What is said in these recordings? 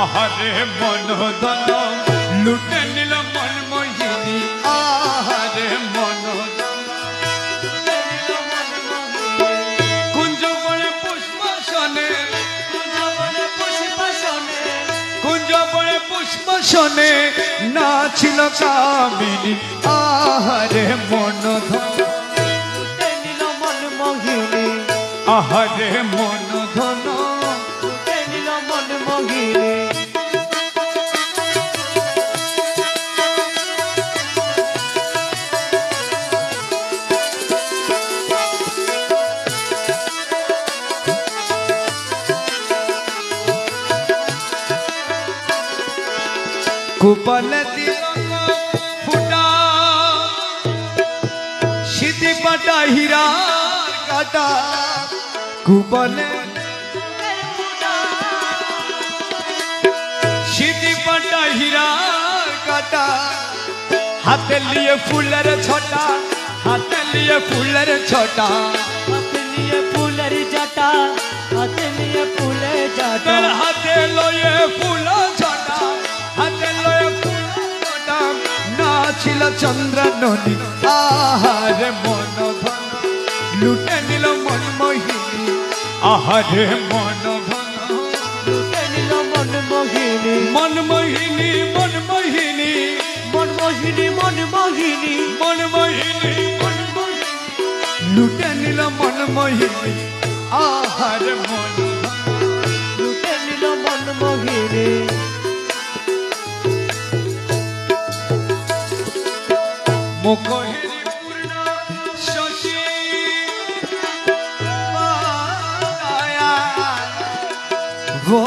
আহারে মন ধন লুটে নিল মন মোহিনী আহারে মন কুঞ্জ বনে পুষ্পসনে কুঞ্জ বনে পুষ্পসনে নাছিল কামিনী আহারে মন ধন লুটে নিল মন মোহিনী আহারে মন ধন লুটে নিল মন মোহিনী कुपन फुटा सीधी पटा हीरा काटा कुपन सीधी पटा हीरा काटा हाथ लिए फूलर छोटा हाथ लिए फूलर छोटा हाथ लिए फूलर जटा हाथ लिए फूले जटा हाथ लोए फूल छोटा हाथ लोए फूल छोटा नाचिल चंद्र नदी आहारे मन धन लुटे निल मन मोहिनी आहारे मन धन लुटे निल मन मोहिनी मन मोहिनी मन मोहिनी मन मोहिनी मन मोहिनी मन मोहिनी मन मोहिनी लुटे निल मन मोहिनी आहारे मन लुटे निल मन मोहिनी मुखहिनी पूर्ण शशि वो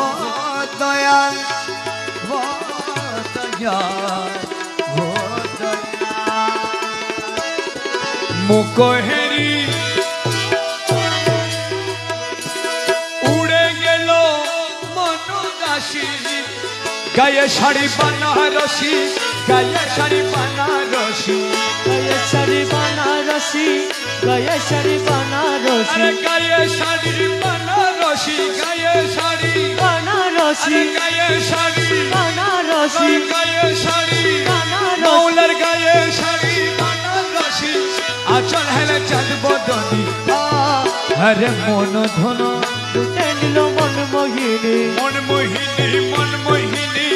दयाल वो दयाल वो दयाल मुखहिनी उड़े गेलो मनोदासी गाये शाड़ी बनारसी गाये शाड़ी बनारसी गये शाड़ी बनारसी गये शाड़ी बनारसी अरे गाये शाड़ी बनारसी गाये शाड़ी बनारसी गाये शाड़ी बनारसी गाये शाड़ी बनारसी मौलर गाये शाड़ी बनारसी आचल हेले चाँद बदनी अरे मन धन लुटे निल मन मोहिनी मन मोहिनी मन मोहिनी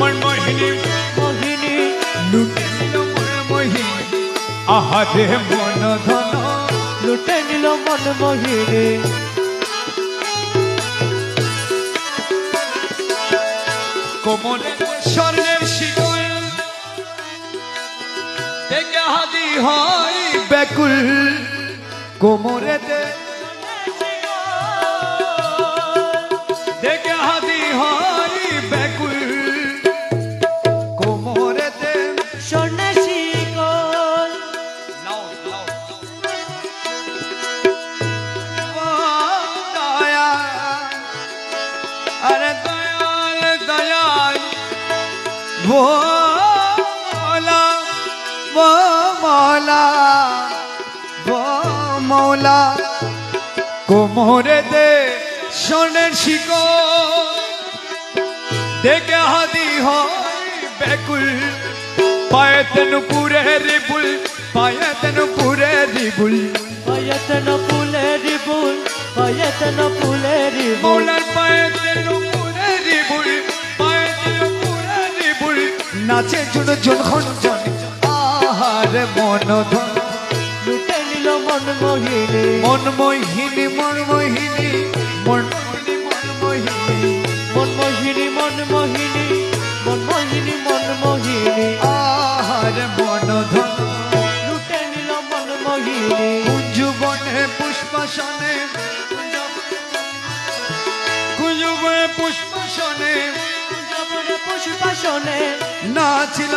मन मोहिनी मोहिनी लुटे निल मन मोहिनी आहारे मन धन लुटे निल मन मोहिनी কোমরে স্বর্ণের শিকল দেখে হাদি হয় ব্যাকুল কোমরেতে দেখে হাদি হয় ব্যাকুল কোমরেতে স্বর্ণে শিকল দয়া আরে দয়াল দয়াল वो मौला वो मौला वो मौला কোমরে দে সোনের শিকল দেখে হাদি হয় ব্যাকুল পায়ে তেন পুরে রিবুল পায়ে তেন পুরে রিবুল পায়তন ফুলে রিবুল পায়তন ফুলে রিবুল মৌলার পায়ে তেন পুরে রিবুল পায়ে তেন পুরে রিবুল নাচে জুন জুন খঞ্জন আহারে মন ধন লুটে নিল মন মোহিনী মন মোহিনী মন মোহিনী মন মোহিনী মন মোহিনী মন মোহিনী মন মোহিনী মন মোহিনী মন মোহিনী আহারে মন ধন লুটে নিল মন মোহিনী কুঞ্জ বনে পুষ্পসনে কুঞ্জ বনে পুষ্পসনে জবনে পুষ্পাসনে নাচিল